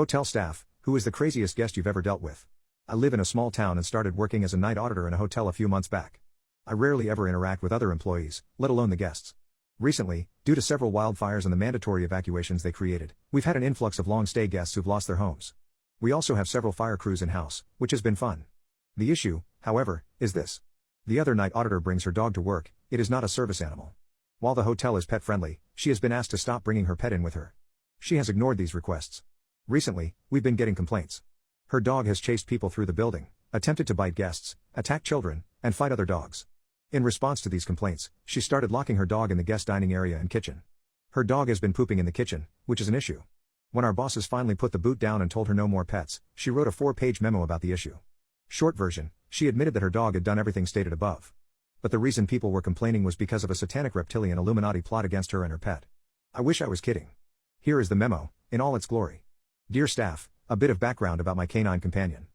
Hotel staff, who is the craziest guest you've ever dealt with? I live in a small town and started working as a night auditor in a hotel a few months back. I rarely ever interact with other employees, let alone the guests. Recently, due to several wildfires and the mandatory evacuations they created, we've had an influx of long-stay guests who've lost their homes. We also have several fire crews in-house, which has been fun. The issue, however, is this. The other night auditor brings her dog to work. It is not a service animal. While the hotel is pet-friendly, she has been asked to stop bringing her pet in with her. She has ignored these requests. Recently, we've been getting complaints. Her dog has chased people through the building, attempted to bite guests, attack children, and fight other dogs. In response to these complaints, she started locking her dog in the guest dining area and kitchen. Her dog has been pooping in the kitchen, which is an issue. When our bosses finally put the boot down and told her no more pets, she wrote a 4-page memo about the issue. Short version, she admitted that her dog had done everything stated above. But the reason people were complaining was because of a satanic reptilian Illuminati plot against her and her pet. I wish I was kidding. Here is the memo, in all its glory. Dear staff, a bit of background about my canine companion.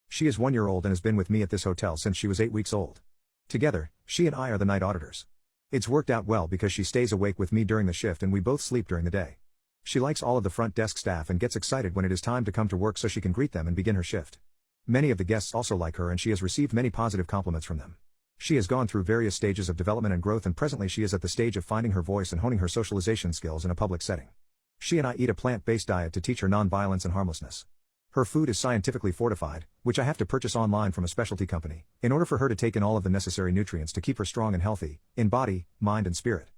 She is 1 year old and has been with me at this hotel since she was 8 weeks old. Together, she and I are the night auditors. It's worked out well because she stays awake with me during the shift and we both sleep during the day. She likes all of the front desk staff and gets excited when it is time to come to work so she can greet them and begin her shift. Many of the guests also like her and she has received many positive compliments from them. She has gone through various stages of development and growth and presently she is at the stage of finding her voice and honing her socialization skills in a public setting. She and I eat a plant-based diet to teach her non-violence and harmlessness. Her food is scientifically fortified, which I have to purchase online from a specialty company, in order for her to take in all of the necessary nutrients to keep her strong and healthy, in body, mind and spirit.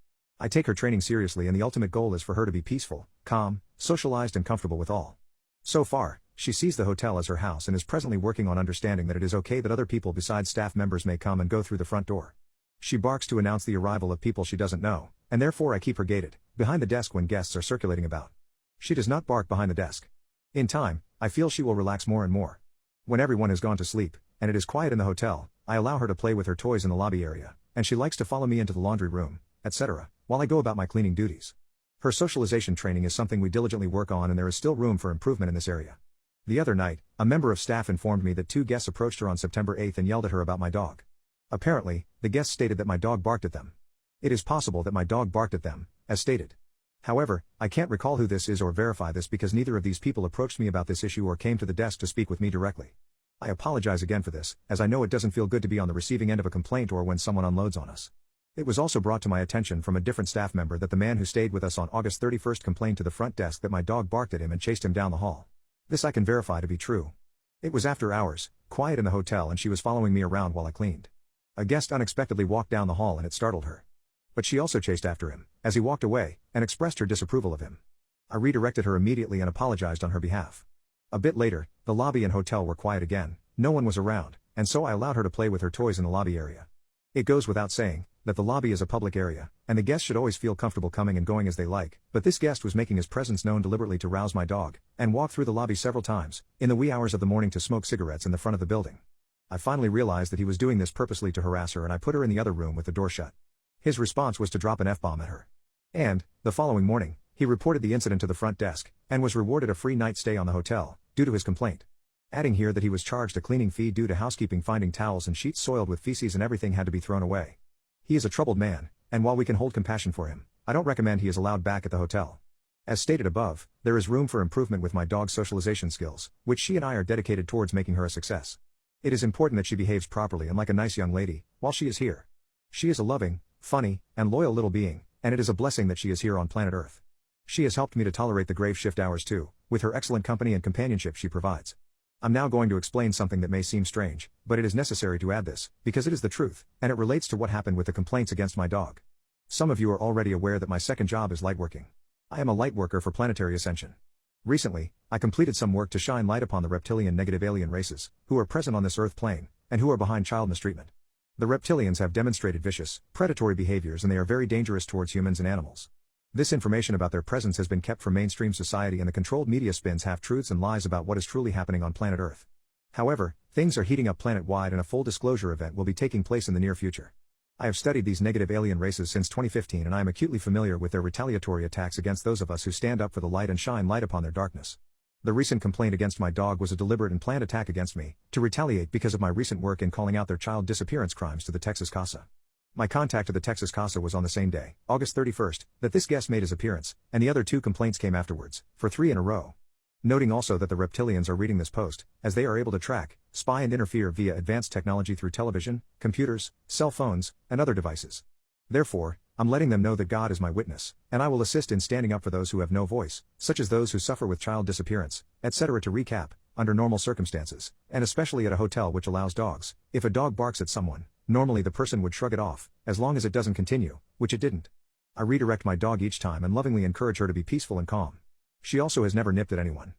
I take her training seriously and the ultimate goal is for her to be peaceful, calm, socialized and comfortable with all. So far, she sees the hotel as her house and is presently working on understanding that it is okay that other people besides staff members may come and go through the front door. She barks to announce the arrival of people she doesn't know, and therefore I keep her gated, behind the desk when guests are circulating about. She does not bark behind the desk. In time, I feel she will relax more and more. When everyone has gone to sleep, and it is quiet in the hotel, I allow her to play with her toys in the lobby area, and she likes to follow me into the laundry room, etc., while I go about my cleaning duties. Her socialization training is something we diligently work on and there is still room for improvement in this area. The other night, a member of staff informed me that 2 guests approached her on September 8th and yelled at her about my dog. Apparently, the guests stated that my dog barked at them. It is possible that my dog barked at them, as stated. However, I can't recall who this is or verify this because neither of these people approached me about this issue or came to the desk to speak with me directly. I apologize again for this, as I know it doesn't feel good to be on the receiving end of a complaint or when someone unloads on us. It was also brought to my attention from a different staff member that the man who stayed with us on August 31st complained to the front desk that my dog barked at him and chased him down the hall. This I can verify to be true. It was after hours, quiet in the hotel and she was following me around while I cleaned. A guest unexpectedly walked down the hall and it startled her. But she also chased after him, as he walked away, and expressed her disapproval of him. I redirected her immediately and apologized on her behalf. A bit later, the lobby and hotel were quiet again, no one was around, and so I allowed her to play with her toys in the lobby area. It goes without saying, that the lobby is a public area, and the guests should always feel comfortable coming and going as they like, but this guest was making his presence known deliberately to rouse my dog, and walked through the lobby several times, in the wee hours of the morning to smoke cigarettes in the front of the building. I finally realized that he was doing this purposely to harass her and I put her in the other room with the door shut. His response was to drop an F-bomb at her. And, the following morning, he reported the incident to the front desk, and was rewarded a free night stay on the hotel, due to his complaint. Adding here that he was charged a cleaning fee due to housekeeping finding towels and sheets soiled with feces and everything had to be thrown away. He is a troubled man, and while we can hold compassion for him, I don't recommend he is allowed back at the hotel. As stated above, there is room for improvement with my dog's socialization skills, which she and I are dedicated towards making her a success. It is important that she behaves properly and like a nice young lady, while she is here. She is a loving, funny, and loyal little being, and it is a blessing that she is here on planet Earth. She has helped me to tolerate the grave shift hours too, with her excellent company and companionship she provides. I'm now going to explain something that may seem strange, but it is necessary to add this, because it is the truth, and it relates to what happened with the complaints against my dog. Some of you are already aware that my second job is lightworking. I am a lightworker for Planetary Ascension. Recently, I completed some work to shine light upon the reptilian negative alien races, who are present on this Earth plane, and who are behind child mistreatment. The reptilians have demonstrated vicious, predatory behaviors and they are very dangerous towards humans and animals. This information about their presence has been kept from mainstream society and the controlled media spins half-truths and lies about what is truly happening on planet Earth. However, things are heating up planet-wide and a full disclosure event will be taking place in the near future. I have studied these negative alien races since 2015 and I am acutely familiar with their retaliatory attacks against those of us who stand up for the light and shine light upon their darkness. The recent complaint against my dog was a deliberate and planned attack against me, to retaliate because of my recent work in calling out their child disappearance crimes to the Texas CASA. My contact to the Texas CASA was on the same day, August 31st, that this guest made his appearance, and the other 2 complaints came afterwards, for 3 in a row. Noting also that the reptilians are reading this post, as they are able to track, spy and interfere via advanced technology through television, computers, cell phones, and other devices. Therefore, I'm letting them know that God is my witness, and I will assist in standing up for those who have no voice, such as those who suffer with child disappearance, etc. To recap, under normal circumstances, and especially at a hotel which allows dogs, if a dog barks at someone, normally the person would shrug it off, as long as it doesn't continue, which it didn't. I redirect my dog each time and lovingly encourage her to be peaceful and calm. She also has never nipped at anyone.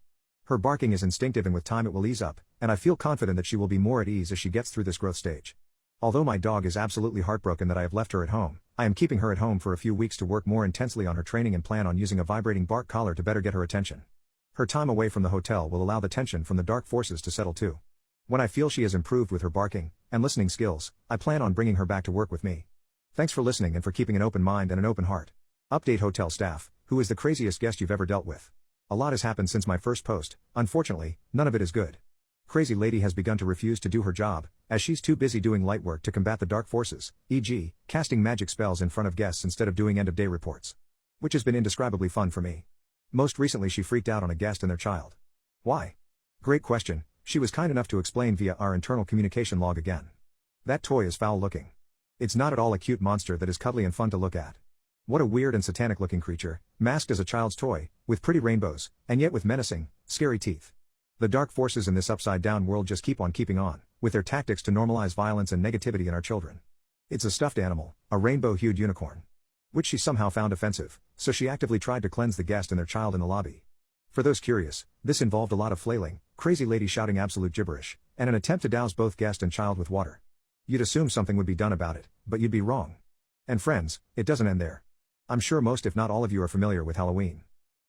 Her barking is instinctive and with time it will ease up, and I feel confident that she will be more at ease as she gets through this growth stage. Although my dog is absolutely heartbroken that I have left her at home, I am keeping her at home for a few weeks to work more intensely on her training and plan on using a vibrating bark collar to better get her attention. Her time away from the hotel will allow the tension from the dark forces to settle too. When I feel she has improved with her barking and listening skills, I plan on bringing her back to work with me. Thanks for listening and for keeping an open mind and an open heart. Update hotel staff, who is the craziest guest you've ever dealt with? A lot has happened since my first post, unfortunately, none of it is good. Crazy lady has begun to refuse to do her job, as she's too busy doing light work to combat the dark forces, e.g., casting magic spells in front of guests instead of doing end-of-day reports. Which has been indescribably fun for me. Most recently she freaked out on a guest and their child. Why? Great question, she was kind enough to explain via our internal communication log again. That toy is foul looking. It's not at all a cute monster that is cuddly and fun to look at. What a weird and satanic looking creature, masked as a child's toy, with pretty rainbows, and yet with menacing, scary teeth. The dark forces in this upside down world just keep on keeping on, with their tactics to normalize violence and negativity in our children. It's a stuffed animal, a rainbow-hued unicorn. Which she somehow found offensive, so she actively tried to cleanse the guest and their child in the lobby. For those curious, this involved a lot of flailing, crazy lady shouting absolute gibberish, and an attempt to douse both guest and child with water. You'd assume something would be done about it, but you'd be wrong. And friends, it doesn't end there. I'm sure most if not all of you are familiar with Halloween.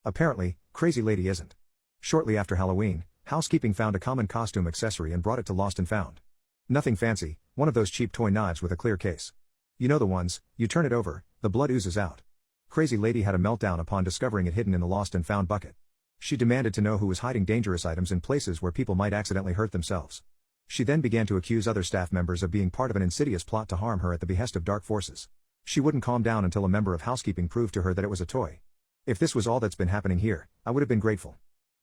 Apparently, crazy lady isn't. Shortly after Halloween, housekeeping found a common costume accessory and brought it to Lost and Found. Nothing fancy, one of those cheap toy knives with a clear case. You know the ones, you turn it over, the blood oozes out. Crazy lady had a meltdown upon discovering it hidden in the Lost and Found bucket. She demanded to know who was hiding dangerous items in places where people might accidentally hurt themselves. She then began to accuse other staff members of being part of an insidious plot to harm her at the behest of dark forces. She wouldn't calm down until a member of housekeeping proved to her that it was a toy. If this was all that's been happening here, I would have been grateful.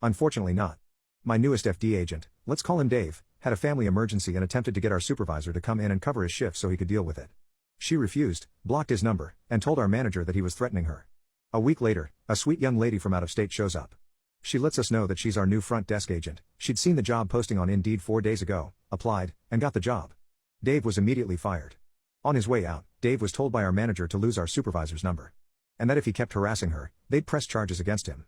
Unfortunately not. My newest FD agent, let's call him Dave, had a family emergency and attempted to get our supervisor to come in and cover his shift so he could deal with it. She refused, blocked his number, and told our manager that he was threatening her. A week later, a sweet young lady from out of state shows up. She lets us know that she's our new front desk agent. She'd seen the job posting on Indeed 4 days ago, applied, and got the job. Dave was immediately fired. On his way out, Dave was told by our manager to lose our supervisor's number. And that if he kept harassing her, they'd press charges against him.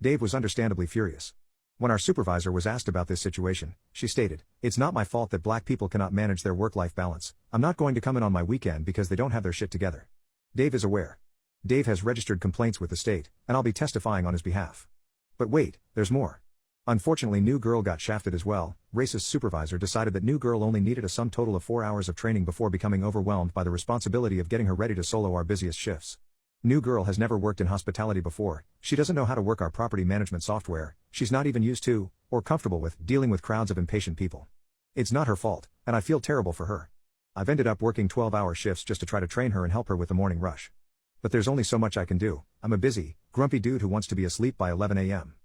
Dave was understandably furious. When our supervisor was asked about this situation, she stated, "It's not my fault that black people cannot manage their work-life balance. I'm not going to come in on my weekend because they don't have their shit together." Dave is aware. Dave has registered complaints with the state, and I'll be testifying on his behalf. But wait, there's more. Unfortunately, New Girl got shafted as well. Racist supervisor decided that New Girl only needed a sum total of 4 hours of training before becoming overwhelmed by the responsibility of getting her ready to solo our busiest shifts. New Girl has never worked in hospitality before, she doesn't know how to work our property management software, she's not even used to, or comfortable with, dealing with crowds of impatient people. It's not her fault, and I feel terrible for her. I've ended up working 12-hour shifts just to try to train her and help her with the morning rush. But there's only so much I can do. I'm a busy, grumpy dude who wants to be asleep by 11 a.m.